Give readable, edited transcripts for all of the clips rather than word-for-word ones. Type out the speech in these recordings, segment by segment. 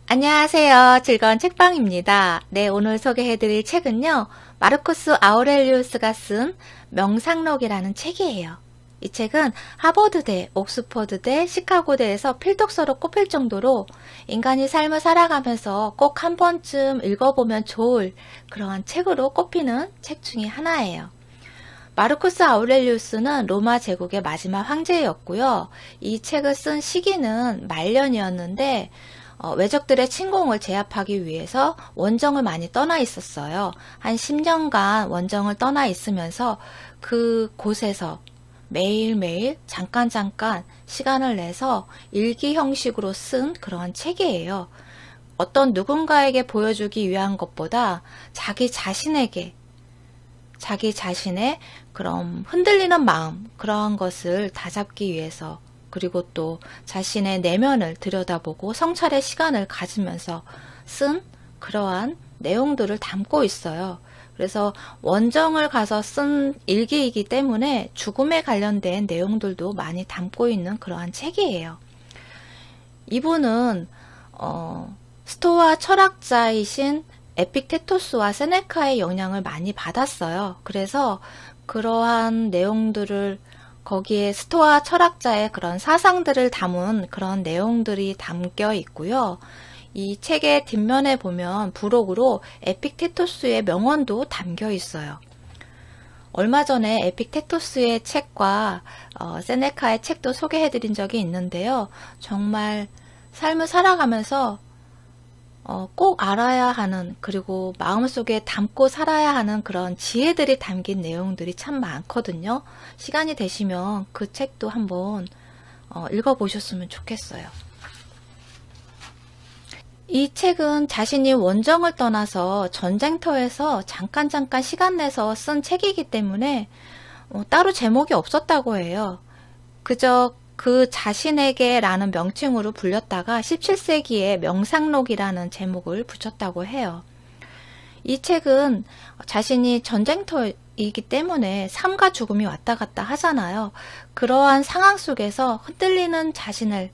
안녕하세요. 즐거운 책방입니다. 네, 오늘 소개해드릴 책은요. 마르쿠스 아우렐리우스가 쓴 명상록이라는 책이에요. 이 책은 하버드대, 옥스퍼드대, 시카고대에서 필독서로 꼽힐 정도로 인간이 삶을 살아가면서 꼭 한 번쯤 읽어보면 좋을 그러한 책으로 꼽히는 책 중에 하나예요. 마르쿠스 아우렐리우스는 로마 제국의 마지막 황제였고요. 이 책을 쓴 시기는 말년이었는데 외적들의 침공을 제압하기 위해서 원정을 많이 떠나 있었어요. 한 10년간 원정을 떠나 있으면서 그 곳에서 매일매일 잠깐 시간을 내서 일기 형식으로 쓴 그러한 책이에요. 어떤 누군가에게 보여주기 위한 것보다 자기 자신의 그런 흔들리는 마음, 그러한 것을 다잡기 위해서, 그리고 또 자신의 내면을 들여다보고 성찰의 시간을 가지면서 쓴 그러한 내용들을 담고 있어요. 그래서 원정을 가서 쓴 일기이기 때문에 죽음에 관련된 내용들도 많이 담고 있는 그러한 책이에요. 이분은 스토아 철학자이신 에픽테토스와 세네카의 영향을 많이 받았어요. 그래서 그러한 내용들을 거기에 스토아 철학자의 그런 사상들을 담은 그런 내용들이 담겨 있고요. 이 책의 뒷면에 보면 부록으로 에픽테토스의 명언도 담겨 있어요. 얼마 전에 에픽테토스의 책과 세네카의 책도 소개해드린 적이 있는데요. 정말 삶을 살아가면서 꼭 알아야 하는, 그리고 마음속에 담고 살아야 하는 그런 지혜들이 담긴 내용들이 참 많거든요. 시간이 되시면 그 책도 한번 읽어보셨으면 좋겠어요. 이 책은 자신이 원정을 떠나서 전쟁터에서 잠깐 시간 내서 쓴 책이기 때문에 따로 제목이 없었다고 해요. 그저 그 자신에게 라는 명칭으로 불렸다가 17세기에 명상록이라는 제목을 붙였다고 해요. 이 책은 자신이 전쟁터이기 때문에 삶과 죽음이 왔다 갔다 하잖아요. 그러한 상황 속에서 흔들리는 자신을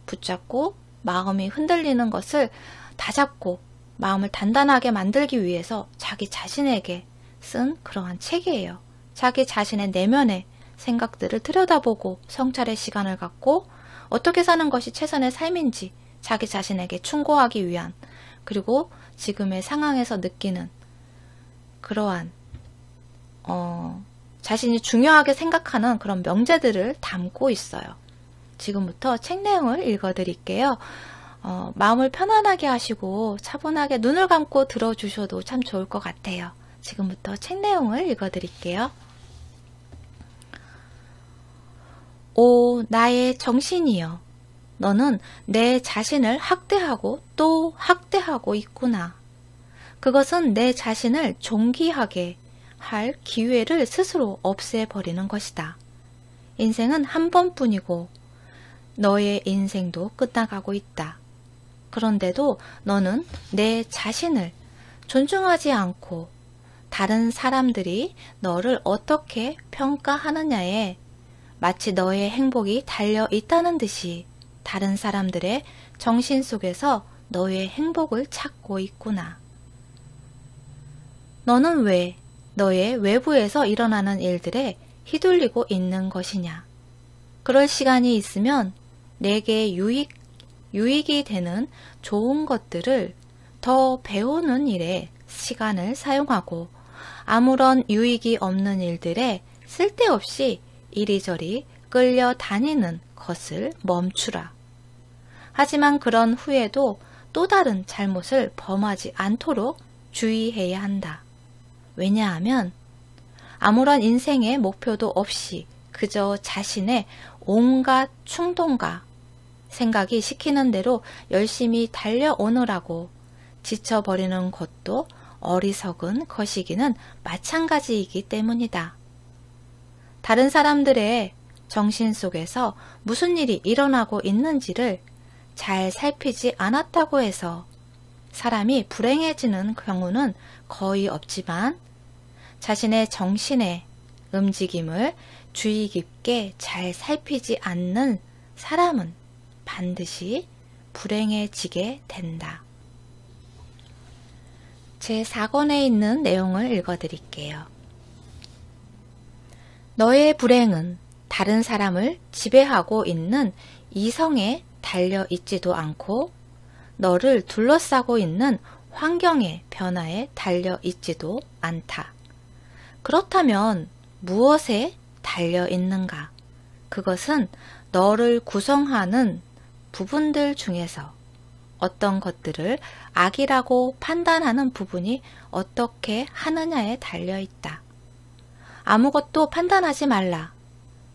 붙잡고 마음이 흔들리는 것을 다잡고 마음을 단단하게 만들기 위해서 자기 자신에게 쓴 그러한 책이에요. 자기 자신의 내면에 생각들을 들여다보고 성찰의 시간을 갖고 어떻게 사는 것이 최선의 삶인지 자기 자신에게 충고하기 위한, 그리고 지금의 상황에서 느끼는 그러한 자신이 중요하게 생각하는 그런 명제들을 담고 있어요. 지금부터 책 내용을 읽어드릴게요. 마음을 편안하게 하시고 차분하게 눈을 감고 들어주셔도 참 좋을 것 같아요. 지금부터 책 내용을 읽어드릴게요. 오, 나의 정신이여, 너는 내 자신을 학대하고 또 학대하고 있구나. 그것은 내 자신을 존귀하게 할 기회를 스스로 없애버리는 것이다. 인생은 한 번뿐이고 너의 인생도 끝나가고 있다. 그런데도 너는 내 자신을 존중하지 않고 다른 사람들이 너를 어떻게 평가하느냐에 마치 너의 행복이 달려 있다는 듯이 다른 사람들의 정신 속에서 너의 행복을 찾고 있구나. 너는 왜 너의 외부에서 일어나는 일들에 휘둘리고 있는 것이냐? 그럴 시간이 있으면 내게 유익이 되는 좋은 것들을 더 배우는 일에 시간을 사용하고 아무런 유익이 없는 일들에 쓸데없이 이리저리 끌려다니는 것을 멈추라. 하지만 그런 후에도 또 다른 잘못을 범하지 않도록 주의해야 한다. 왜냐하면 아무런 인생의 목표도 없이 그저 자신의 온갖 충동과 생각이 시키는 대로 열심히 달려오느라고 지쳐버리는 것도 어리석은 것이기는 마찬가지이기 때문이다. 다른 사람들의 정신 속에서 무슨 일이 일어나고 있는지를 잘 살피지 않았다고 해서 사람이 불행해지는 경우는 거의 없지만 자신의 정신의 움직임을 주의 깊게 잘 살피지 않는 사람은 반드시 불행해지게 된다. 제4권에 있는 내용을 읽어드릴게요. 너의 불행은 다른 사람을 지배하고 있는 이성에 달려 있지도 않고 너를 둘러싸고 있는 환경의 변화에 달려 있지도 않다. 그렇다면 무엇에 달려 있는가? 그것은 너를 구성하는 부분들 중에서 어떤 것들을 악이라고 판단하는 부분이 어떻게 하느냐에 달려 있다. 아무것도 판단하지 말라.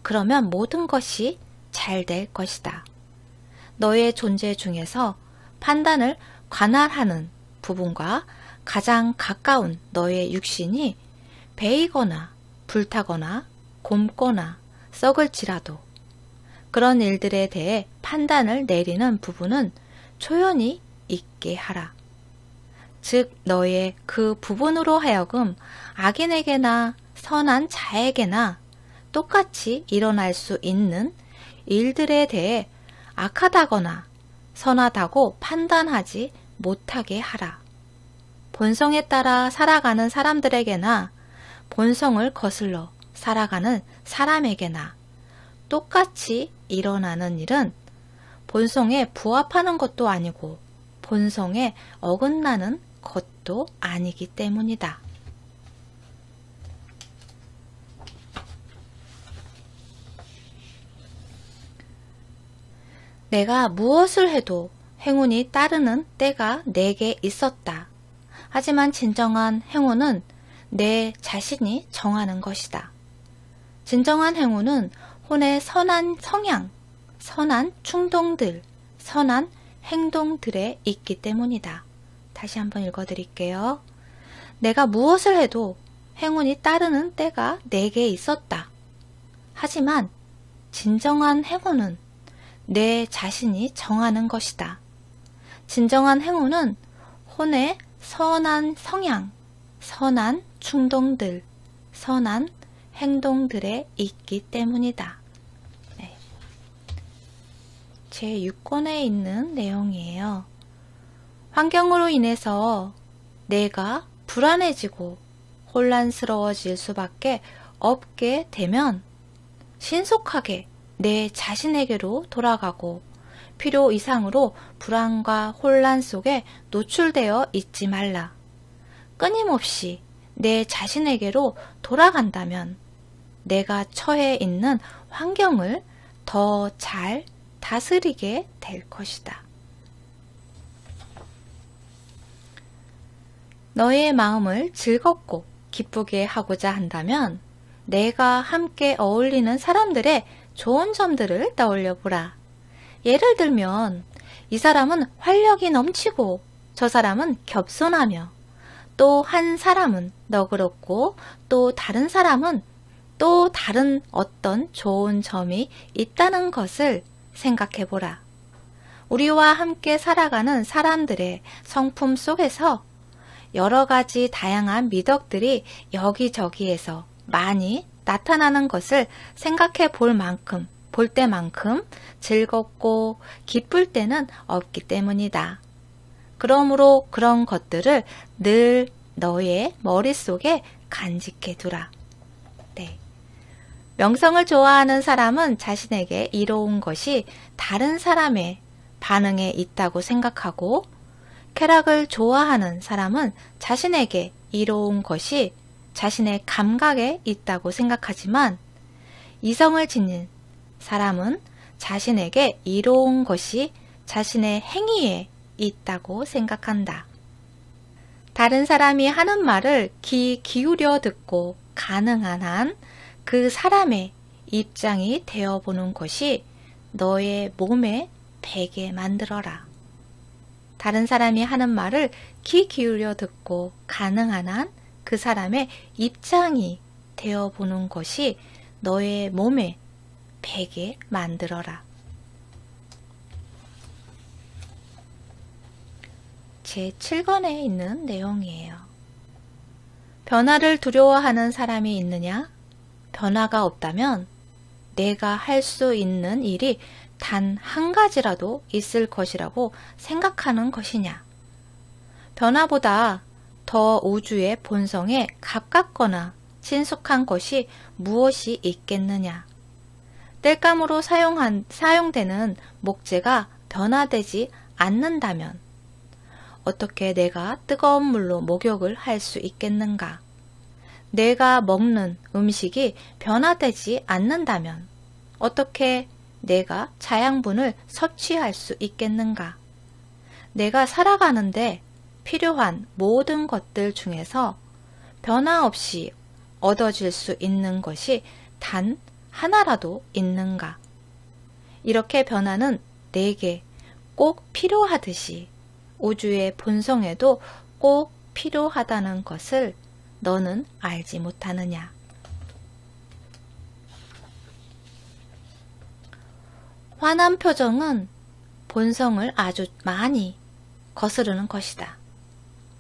그러면 모든 것이 잘 될 것이다. 너의 존재 중에서 판단을 관할하는 부분과 가장 가까운 너의 육신이 베이거나 불타거나 곪거나 썩을지라도 그런 일들에 대해 판단을 내리는 부분은 초연히 있게 하라. 즉 너의 그 부분으로 하여금 악인에게나 선한 자에게나 똑같이 일어날 수 있는 일들에 대해 악하다거나 선하다고 판단하지 못하게 하라. 본성에 따라 살아가는 사람들에게나 본성을 거슬러 살아가는 사람에게나 똑같이 일어나는 일은 본성에 부합하는 것도 아니고 본성에 어긋나는 것도 아니기 때문이다. 내가 무엇을 해도 행운이 따르는 때가 내게 있었다. 하지만 진정한 행운은 내 자신이 정하는 것이다. 진정한 행운은 혼의 선한 성향, 선한 충동들, 선한 행동들에 있기 때문이다. 다시 한번 읽어드릴게요. 내가 무엇을 해도 행운이 따르는 때가 내게 있었다. 하지만 진정한 행운은 내 자신이 정하는 것이다. 진정한 행운은 혼의 선한 성향, 선한 충동들, 선한 행동들에 있기 때문이다. 네. 제6권에 있는 내용이에요. 환경으로 인해서 내가 불안해지고 혼란스러워질 수밖에 없게 되면 신속하게 내 자신에게로 돌아가고 필요 이상으로 불안과 혼란 속에 노출되어 있지 말라. 끊임없이 내 자신에게로 돌아간다면 내가 처해 있는 환경을 더 잘 다스리게 될 것이다. 너의 마음을 즐겁고 기쁘게 하고자 한다면 내가 함께 어울리는 사람들의 좋은 점들을 떠올려 보라. 예를 들면 이 사람은 활력이 넘치고 저 사람은 겸손하며 또 한 사람은 너그럽고 또 다른 사람은 또 다른 어떤 좋은 점이 있다는 것을 생각해 보라. 우리와 함께 살아가는 사람들의 성품 속에서 여러 가지 다양한 미덕들이 여기저기에서 많이 나타나는 것을 생각해 볼 때만큼 즐겁고 기쁠 때는 없기 때문이다. 그러므로 그런 것들을 늘 너의 머릿속에 간직해 두라. 네. 명성을 좋아하는 사람은 자신에게 이로운 것이 다른 사람의 반응에 있다고 생각하고 쾌락을 좋아하는 사람은 자신에게 이로운 것이 자신의 감각에 있다고 생각하지만 이성을 지닌 사람은 자신에게 이로운 것이 자신의 행위에 있다고 생각한다. 다른 사람이 하는 말을 귀 기울여 듣고 가능한 한 그 사람의 입장이 되어보는 것이 너의 몸에 배게 만들어라. 다른 사람이 하는 말을 귀 기울여 듣고 가능한 한 그 사람의 입장이 되어보는 것이 너의 몸에 배게 만들어라. 제7권에 있는 내용이에요. 변화를 두려워하는 사람이 있느냐? 변화가 없다면 내가 할 수 있는 일이 단 한 가지라도 있을 것이라고 생각하는 것이냐? 변화보다 더 우주의 본성에 가깝거나 친숙한 것이 무엇이 있겠느냐? 땔감으로 사용되는 목재가 변화되지 않는다면 어떻게 내가 뜨거운 물로 목욕을 할 수 있겠는가? 내가 먹는 음식이 변화되지 않는다면 어떻게 내가 자양분을 섭취할 수 있겠는가? 내가 살아가는데 필요한 모든 것들 중에서 변화 없이 얻어질 수 있는 것이 단 하나라도 있는가? 이렇게 변화는 내게 꼭 필요하듯이 우주의 본성에도 꼭 필요하다는 것을 너는 알지 못하느냐? 화난 표정은 본성을 아주 많이 거스르는 것이다.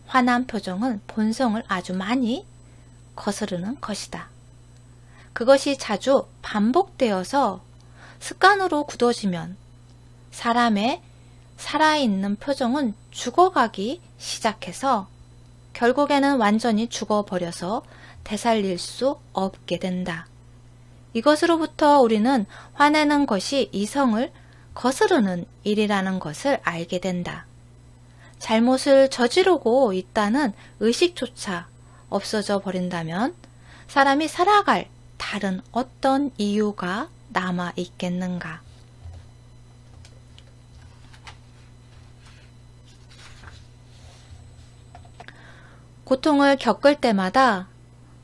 화난 표정은 본성을 아주 많이 거스르는 것이다. 그것이 자주 반복되어서 습관으로 굳어지면 사람의 살아있는 표정은 죽어가기 시작해서 결국에는 완전히 죽어버려서 되살릴 수 없게 된다. 이것으로부터 우리는 화내는 것이 이성을 거스르는 일이라는 것을 알게 된다. 잘못을 저지르고 있다는 의식조차 없어져 버린다면 사람이 살아갈 다른 어떤 이유가 남아 있겠는가? 고통을 겪을 때마다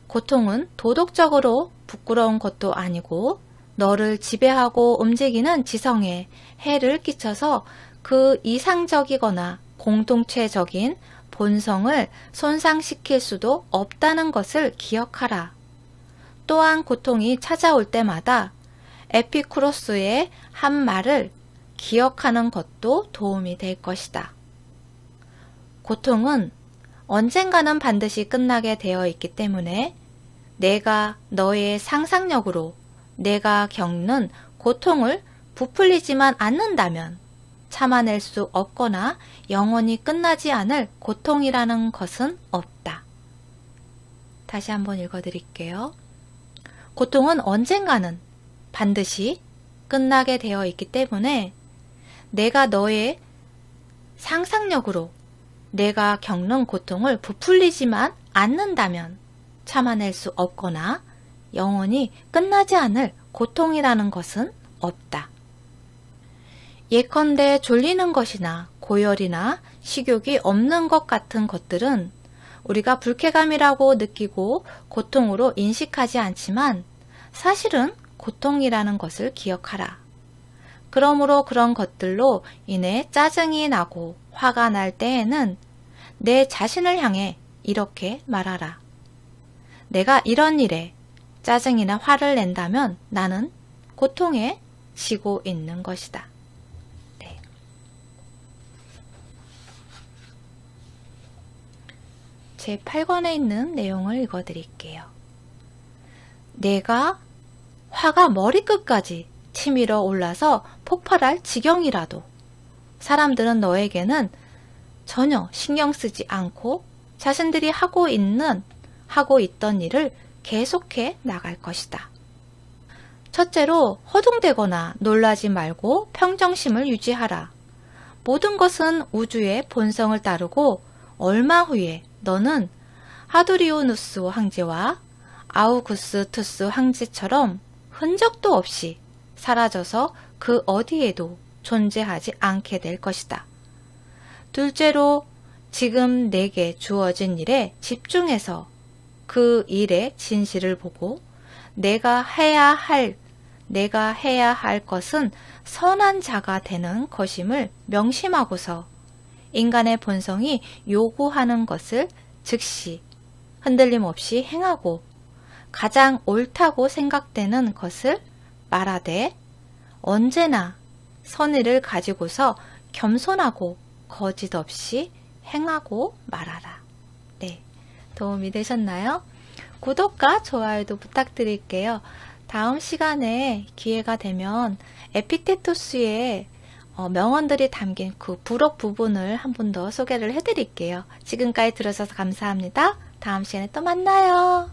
고통은 도덕적으로 부끄러운 것도 아니고 너를 지배하고 움직이는 지성에 해를 끼쳐서 그 이상적이거나 공동체적인 본성을 손상시킬 수도 없다는 것을 기억하라. 또한 고통이 찾아올 때마다 에피쿠로스의 한 말을 기억하는 것도 도움이 될 것이다. 고통은 언젠가는 반드시 끝나게 되어 있기 때문에 내가 너의 상상력으로 내가 겪는 고통을 부풀리지만 않는다면 참아낼 수 없거나 영원히 끝나지 않을 고통이라는 것은 없다. 다시 한번 읽어드릴게요. 고통은 언젠가는 반드시 끝나게 되어 있기 때문에 내가 너의 상상력으로 내가 겪는 고통을 부풀리지만 않는다면 참아낼 수 없거나 영원히 끝나지 않을 고통이라는 것은 없다. 예컨대 졸리는 것이나 고열이나 식욕이 없는 것 같은 것들은 우리가 불쾌감이라고 느끼고 고통으로 인식하지 않지만 사실은 고통이라는 것을 기억하라. 그러므로 그런 것들로 인해 짜증이 나고 화가 날 때에는 내 자신을 향해 이렇게 말하라. 내가 이런 일에 짜증이나 화를 낸다면 나는 고통에 지고 있는 것이다. 네. 제 8권에 있는 내용을 읽어드릴게요. 내가 화가 머리끝까지 치밀어 올라서 폭발할 지경이라도 사람들은 너에게는 전혀 신경 쓰지 않고 자신들이 하고 있던 일을 계속해 나갈 것이다. 첫째로 허둥대거나 놀라지 말고 평정심을 유지하라. 모든 것은 우주의 본성을 따르고 얼마 후에 너는 하두리오누스 황제와 아우구스투스 황제처럼 흔적도 없이 사라져서 그 어디에도 존재하지 않게 될 것이다. 둘째로 지금 내게 주어진 일에 집중해서 그 일의 진실을 보고 내가 해야 할 것은 선한 자가 되는 것임을 명심하고서 인간의 본성이 요구하는 것을 즉시 흔들림 없이 행하고 가장 옳다고 생각되는 것을 말하되 언제나 선의를 가지고서 겸손하고 거짓 없이 행하고 말하라. 네, 도움이 되셨나요? 구독과 좋아요도 부탁드릴게요. 다음 시간에 기회가 되면 에피테토스의 명언들이 담긴 그 부록 부분을 한 번 더 소개를 해드릴게요. 지금까지 들어주셔서 감사합니다. 다음 시간에 또 만나요.